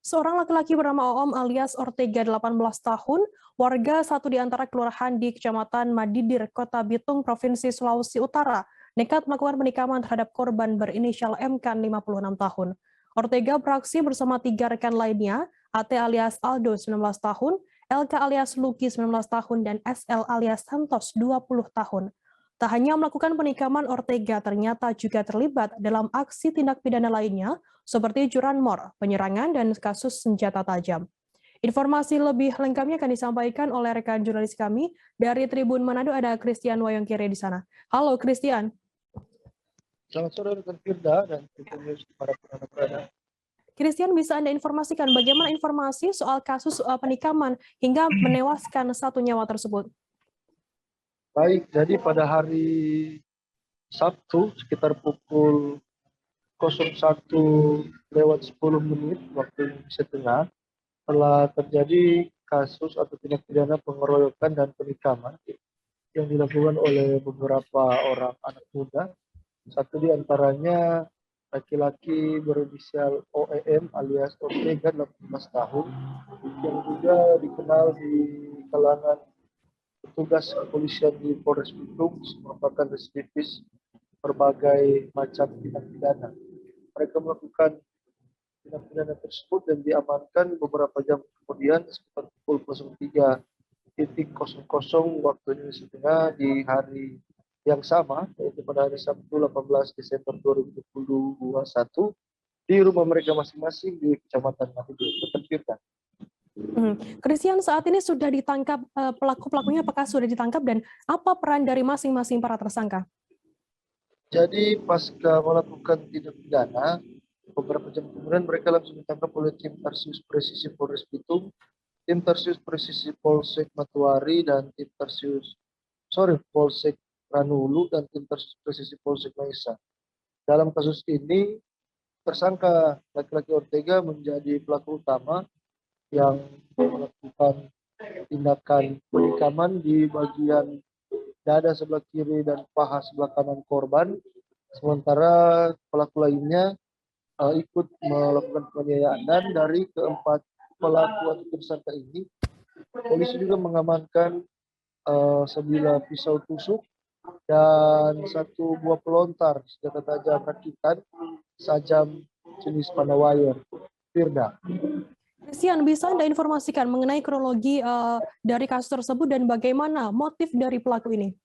Seorang laki-laki bernama Oom alias Ortega 18 tahun, warga satu di antara kelurahan di Kecamatan Madidir, Kota Bitung, Provinsi Sulawesi Utara, nekat melakukan penikaman terhadap korban berinisial MK 56 tahun. Ortega beraksi bersama 3 rekan lainnya, AT alias Aldo 19 tahun, LK alias Luki 19 tahun, dan SL alias Santos 20 tahun. Tak hanya melakukan penikaman, Ortega ternyata juga terlibat dalam aksi tindak pidana lainnya seperti curanmor, penyerangan, dan kasus senjata tajam. Informasi lebih lengkapnya akan disampaikan oleh rekan jurnalis kami dari Tribun Manado, ada Christian Wayongkire di sana. Halo Christian. Selamat sore rekan Firda dan para penonton. Christian, bisa Anda informasikan bagaimana informasi soal kasus penikaman hingga menewaskan satu nyawa tersebut? Baik, jadi pada hari Sabtu sekitar pukul 01:10 waktu Indonesia Tengah telah terjadi kasus atau tindak pidana pengeroyokan dan penikaman yang dilakukan oleh beberapa orang anak muda. Satu di antaranya laki-laki berinisial OEM alias Ortega 18 tahun yang juga dikenal di kalangan petugas kepolisian di Polres Bitung merupakan residivis berbagai macam tindak pidana. Mereka melakukan tindak pidana tersebut dan diamankan beberapa jam kemudian sekitar pukul 03:00 waktu Indonesia Tengah di hari yang sama, yaitu pada hari Sabtu 18 Desember 2021 di rumah mereka masing-masing di Kecamatan Madidir, Kota. Christian, saat ini sudah ditangkap pelaku-pelakunya, apakah sudah ditangkap dan apa peran dari masing-masing para tersangka? Jadi pasca melakukan tindak pidana, beberapa jam kemudian mereka langsung ditangkap oleh tim Tarsius Presisi Polres Bitung, tim Tarsius Presisi Polsek Matuari, dan tim Polsek Ranulu, dan tim Tarsius Presisi Polsek Maisa. Dalam kasus ini, tersangka laki-laki Ortega menjadi pelaku utama yang melakukan tindakan penikaman di bagian dada sebelah kiri dan paha sebelah kanan korban, sementara pelaku lainnya ikut melakukan penganiayaan. Dan dari keempat pelaku atau tersangka ini, polisi juga mengamankan sebilah pisau tusuk dan satu buah pelontar senjata tajam rakitan sajam jenis panah wire. Firda. Christian, bisa Anda informasikan mengenai kronologi dari kasus tersebut dan bagaimana motif dari pelaku ini?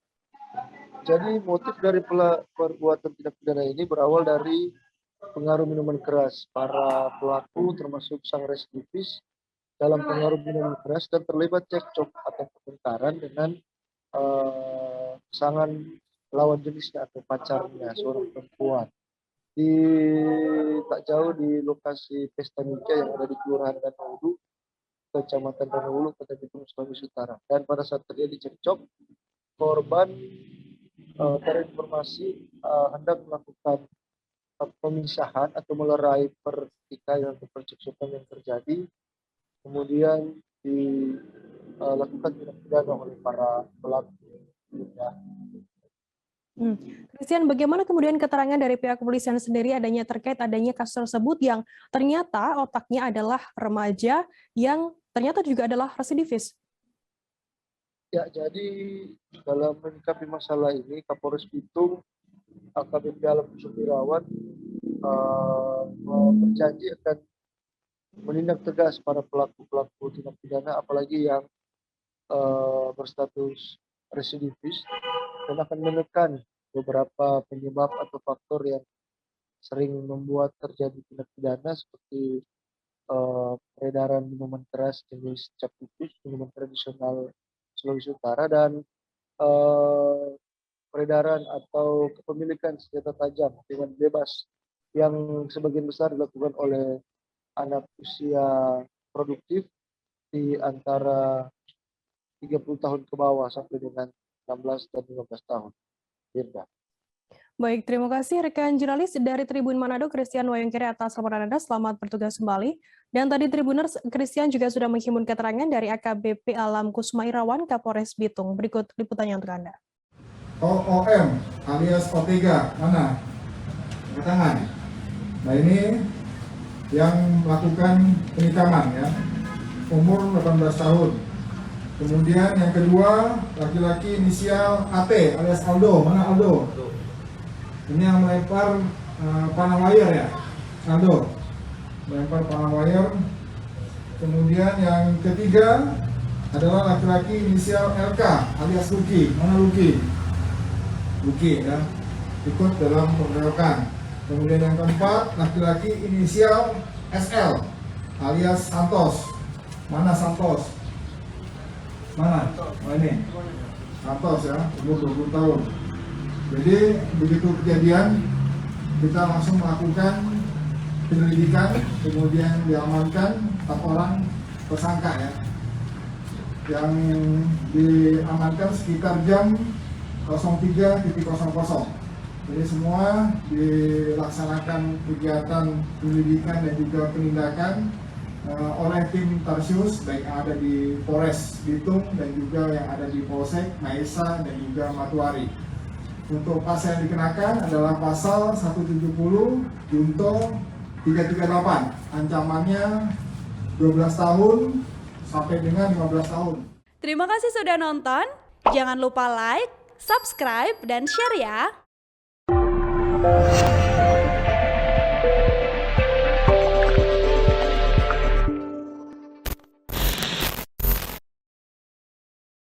Jadi motif dari perbuatan tindak pidana ini berawal dari pengaruh minuman keras. Para pelaku termasuk sang residivis dalam pengaruh minuman keras dan terlibat cekcok atau pertengkaran dengan pasangan lawan jenisnya atau pacarnya, seorang perempuan. Tak jauh di lokasi pesta nikah yang ada di Kelurahan Ranulu, Kecamatan Ranulu, Kota Bitung, Sulawesi Utara. Dan pada saat terjadi cekcok, korban terinformasi hendak melakukan pemisahan atau melerai pertikaian atau percekcokan yang terjadi, kemudian dilakukan tindak pidana oleh para pelaku. Christian, bagaimana kemudian keterangan dari pihak kepolisian sendiri terkait adanya kasus tersebut yang ternyata otaknya adalah remaja yang ternyata juga adalah residivis? Ya, jadi dalam menyikapi masalah ini, Kapolres Bitung AKBP Alam Sumbirawan berjanji akan menindak tegas para pelaku-pelaku tindak pidana, apalagi yang berstatus residivis, dan akan menekan beberapa penyebab atau faktor yang sering membuat terjadi tindak pidana seperti peredaran minuman keras jenis cap putih, minuman tradisional Sulawesi Utara, dan peredaran atau kepemilikan senjata tajam dengan bebas yang sebagian besar dilakukan oleh anak usia produktif di antara 30 tahun ke bawah sampai dengan 16 dan 15 tahun. Firda. Baik, terima kasih rekan jurnalis dari Tribun Manado, Christian Wayongkire, atas laporan Anda. Selamat bertugas kembali. Dan tadi Tribuners, Christian juga sudah menghimpun keterangan dari AKBP Alam Kusmairawan, Kapolres Bitung. Berikut liputannya untuk Anda. OOM alias Ortega, mana? Angkat tangan. Nah ini yang melakukan penikaman ya, umur 18 tahun. Kemudian yang kedua, laki-laki inisial AT alias Aldo. Mana Aldo? Ini yang melempar panah wire ya, Aldo. Melempar panah wire. Kemudian yang ketiga adalah laki-laki inisial LK alias Luki. Mana Luki? Luki ya, ikut dalam pengeroyokan. Kemudian yang keempat, laki-laki inisial SL alias Santos. Mana Santos? Mana? Oh ini, Santos ya, umur 20 tahun. Jadi begitu kejadian, kita langsung melakukan penyelidikan, kemudian diamankan 4 orang tersangka ya. Yang diamankan sekitar jam 03.00. Jadi semua dilaksanakan kegiatan penyelidikan dan juga penindakan oleh tim Tarsius, baik yang ada di Polres Bitung dan juga yang ada di Polsek Maesa dan juga Matuari. Untuk pasal yang dikenakan adalah pasal 170 Junto 338, ancamannya 12 tahun sampai dengan 15 tahun. Terima kasih sudah nonton. Jangan lupa like, subscribe, dan share ya.